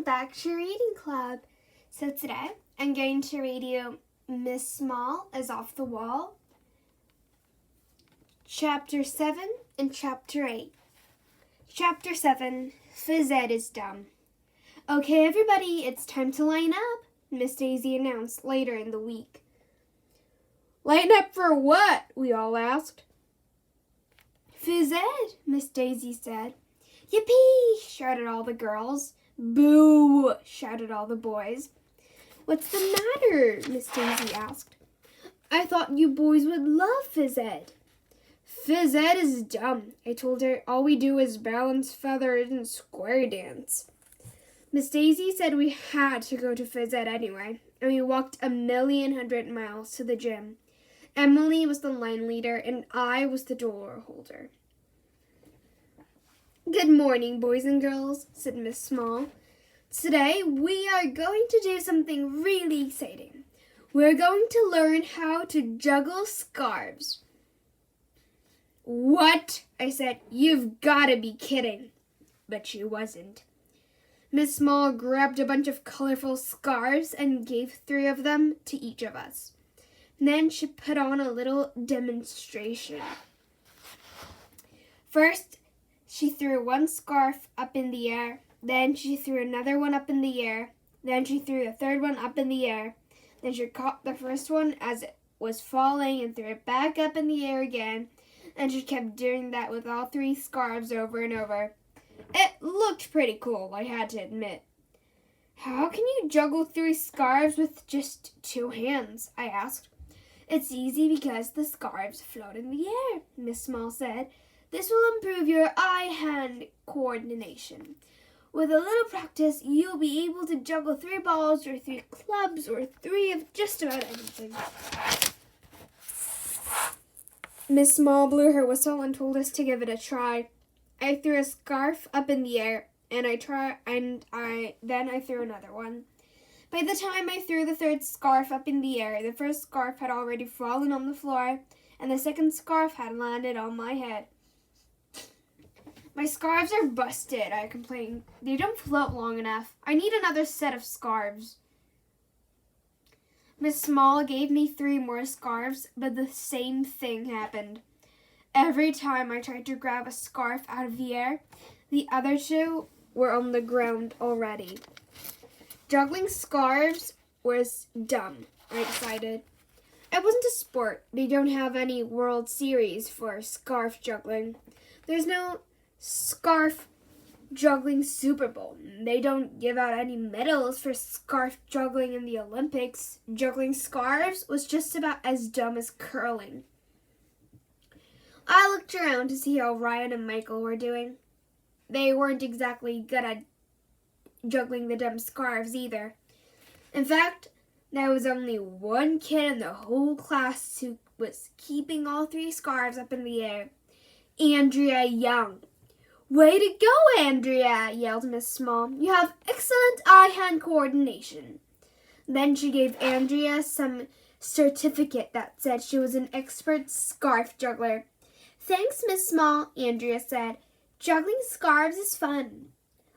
welcome back to Reading Club. So today I'm going to read you Miss Small is Off the Wall, Chapter 7 and Chapter 8. Chapter 7, Phys Ed is Dumb. Okay, everybody, it's time to line up, Miss Daisy announced later in the week. Line up for what? We all asked. Phys Ed, Miss Daisy said. Yippee! Shouted all the girls. Boo! Shouted all the boys. What's the matter? Miss Daisy asked. I thought you boys would love Phys Ed. Phys Ed is dumb, I told her. All we do is balance feathers and square dance. Miss Daisy said we had to go to Phys Ed anyway, and we walked 1,100,000 miles to the gym. Emily was the line leader, and I was the door holder. Good morning, boys and girls, said Miss Small. Today, we are going to do something really exciting. We're going to learn how to juggle scarves. What? I said. You've got to be kidding. But she wasn't. Miss Small grabbed a bunch of colorful scarves and gave 3 of them to each of us. Then she put on a little demonstration. First, she threw one scarf up in the air. Then she threw another one up in the air. Then she threw the third one up in the air. Then she caught the first one as it was falling and threw it back up in the air again. And she kept doing that with all 3 scarves over and over. It looked pretty cool, I had to admit. How can you juggle 3 scarves with just 2 hands? I asked. It's easy because the scarves float in the air, Miss Small said. This will improve your eye-hand coordination. With a little practice, you'll be able to juggle 3 balls or 3 clubs or 3 of just about anything. Miss Small blew her whistle and told us to give it a try. I threw a scarf up in the air, and I threw another one. By the time I threw the 3rd scarf up in the air, the 1st scarf had already fallen on the floor, and the 2nd scarf had landed on my head. My scarves are busted, I complained. They don't float long enough. I need another set of scarves. Miss Small gave me 3 more scarves, but the same thing happened. Every time I tried to grab a scarf out of the air, the other 2 were on the ground already. Juggling scarves was dumb, I decided. It wasn't a sport. They don't have any World Series for scarf juggling. There's no scarf juggling Super Bowl. They don't give out any medals for scarf juggling in the Olympics. Juggling scarves was just about as dumb as curling. I looked around to see how Ryan and Michael were doing. They weren't exactly good at juggling the dumb scarves either. In fact, there was only one kid in the whole class who was keeping all 3 scarves up in the air. Andrea Young. Way to go, Andrea, yelled Miss Small. You have excellent eye-hand coordination. Then she gave Andrea some certificate that said she was an expert scarf juggler. Thanks, Miss Small, Andrea said. Juggling scarves is fun.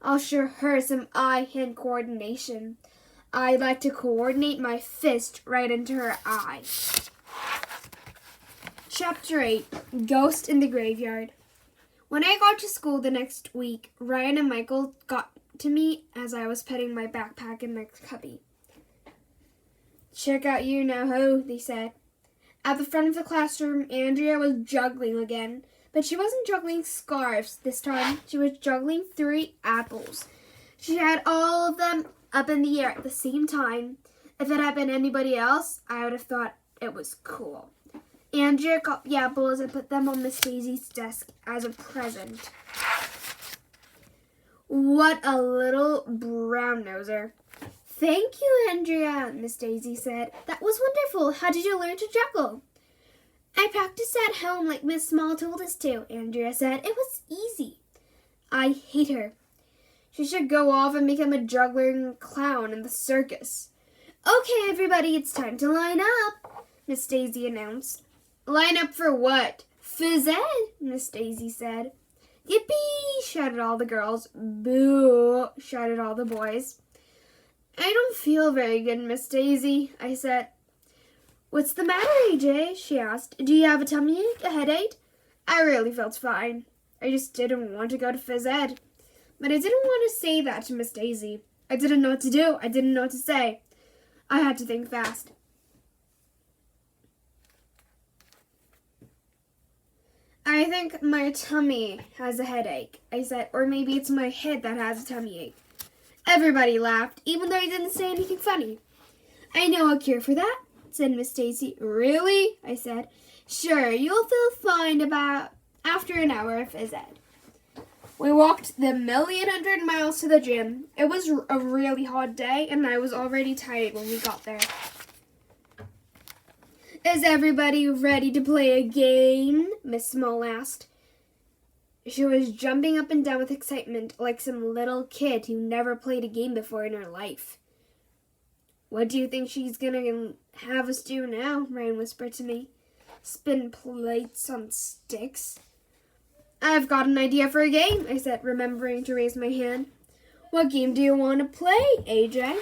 I'll show her some eye-hand coordination. I'd like to coordinate my fist right into her eye. Chapter 8, Ghost in the Graveyard. When I got to school the next week, Ryan and Michael got to me as I was putting my backpack in my cubby. Check out you now, ho, they said. At the front of the classroom, Andrea was juggling again, but she wasn't juggling scarves this time. She was juggling 3 apples. She had all of them up in the air at the same time. If it had been anybody else, I would have thought it was cool. Andrea got the apples and put them on Miss Daisy's desk as a present. What a little brown-noser. Thank you, Andrea, Miss Daisy said. That was wonderful. How did you learn to juggle? I practiced at home like Miss Small told us to, Andrea said. It was easy. I hate her. She should go off and become a juggling clown in the circus. Okay, everybody, it's time to line up, Miss Daisy announced. Line up for what? Phys Ed, Miss Daisy said. Yippee! Shouted all the girls. Boo! Shouted all the boys. I don't feel very good, Miss Daisy, I said. What's the matter, AJ? She asked. Do you have a tummy ache, a headache? I really felt fine. I just didn't want to go to phys ed. But I didn't want to say that to Miss Daisy. I didn't know what to do. I didn't know what to say. I had to think fast. I think my tummy has a headache, I said, or maybe it's my head that has a tummy ache. Everybody laughed, even though I didn't say anything funny. I know a cure for that, said Miss Daisy. Really? I said. Sure, you'll feel fine about after an hour of phys ed. We walked the 1,100,000 miles to the gym. It was a really hot day, and I was already tired when we got there. Is everybody ready to play a game? Miss Small asked. She was jumping up and down with excitement like some little kid who never played a game before in her life. What do you think she's going to have us do now? Ryan whispered to me. Spin plates on sticks. I've got an idea for a game, I said, remembering to raise my hand. What game do you want to play, AJ?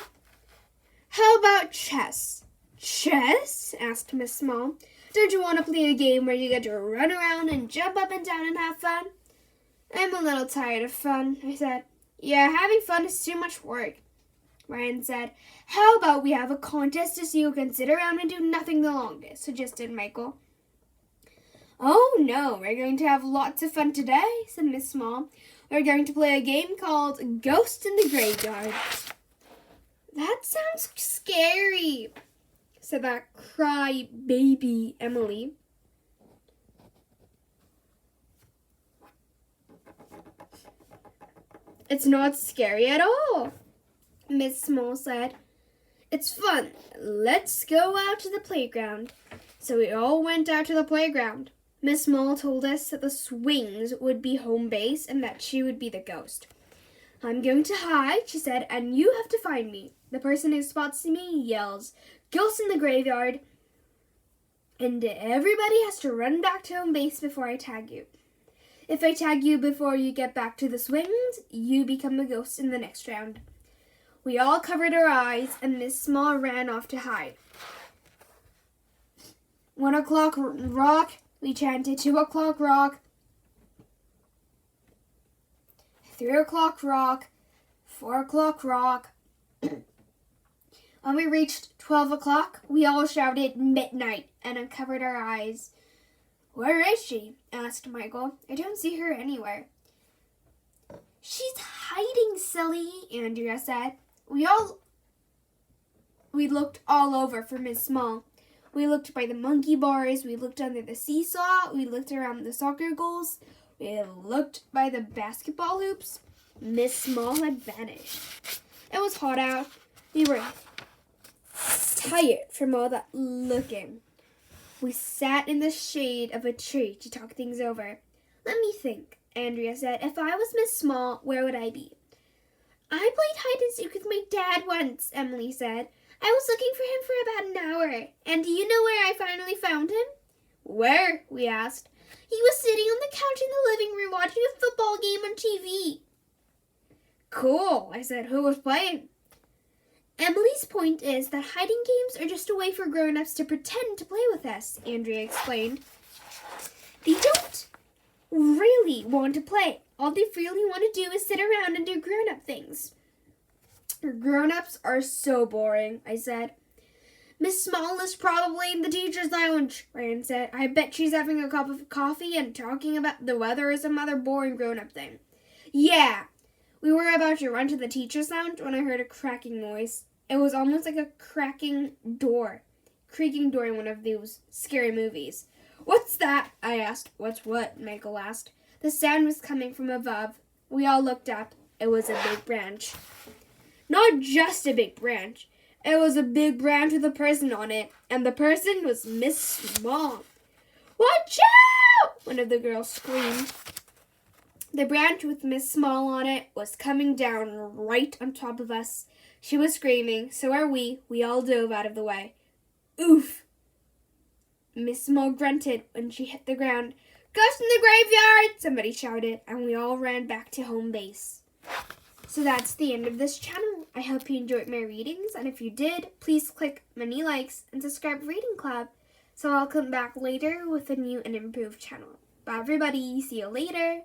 How about chess? Chess? Asked Miss Small. Don't you want to play a game where you get to run around and jump up and down and have fun? I'm a little tired of fun, I said. Yeah, having fun is too much work, Ryan said. How about we have a contest to see who can sit around and do nothing the longest, suggested Michael. Oh no, we're going to have lots of fun today, said Miss Small. We're going to play a game called Ghost in the Graveyard. That sounds scary, said that cry baby Emily. It's not scary at all, Miss Small said. It's fun. Let's go out to the playground. So we all went out to the playground. Miss Small told us that the swings would be home base and that she would be the ghost. I'm going to hide, she said, and you have to find me. The person who spots me yells, Ghost in the Graveyard, and everybody has to run back to home base before I tag you. If I tag you before you get back to the swings, you become the ghost in the next round. We all covered our eyes, and Miss Small ran off to hide. 1 o'clock rock, we chanted. 2 o'clock rock. 3 o'clock rock. 4 o'clock rock. When we reached 12 o'clock, we all shouted midnight and uncovered our eyes. Where is she? Asked Michael. I don't see her anywhere. She's hiding, silly, Andrea said. We looked all over for Miss Small. We looked by the monkey bars, we looked under the seesaw, we looked around the soccer goals, we looked by the basketball hoops. Miss Small had vanished. It was hot out. We were tired from all that looking. We sat in the shade of a tree to talk things over. Let me think, Andrea said. If I was Miss Small, where would I be? I played hide and seek with my dad once, Emily said. I was looking for him for about an hour. And do you know where I finally found him? Where? We asked. He was sitting on the couch in the living room watching a football game on TV. Cool, I said. Who was playing? Emily's point is that hiding games are just a way for grown-ups to pretend to play with us, Andrea explained. They don't really want to play. All they really want to do is sit around and do grown-up things. Grown-ups are so boring, I said. Miss Small is probably in the teacher's lounge, Ryan said. I bet she's having a cup of coffee and talking about the weather or some other boring grown-up thing. Yeah. We were about to run to the teacher's lounge when I heard a cracking noise. It was almost like a creaking door in one of those scary movies. What's that? I asked. What's what? Michael asked. The sound was coming from above. We all looked up. It was a big branch. Not just a big branch. It was a big branch with a person on it, and the person was Miss Small. Watch out! One of the girls screamed. The branch with Miss Small on it was coming down right on top of us. She was screaming, so are we. We all dove out of the way. Oof! Miss Small grunted when she hit the ground. Ghost in the graveyard! Somebody shouted, and we all ran back to home base. So that's the end of this channel. I hope you enjoyed my readings, and if you did, please click many likes and subscribe to Reading Club. So I'll come back later with a new and improved channel. Bye everybody, see you later!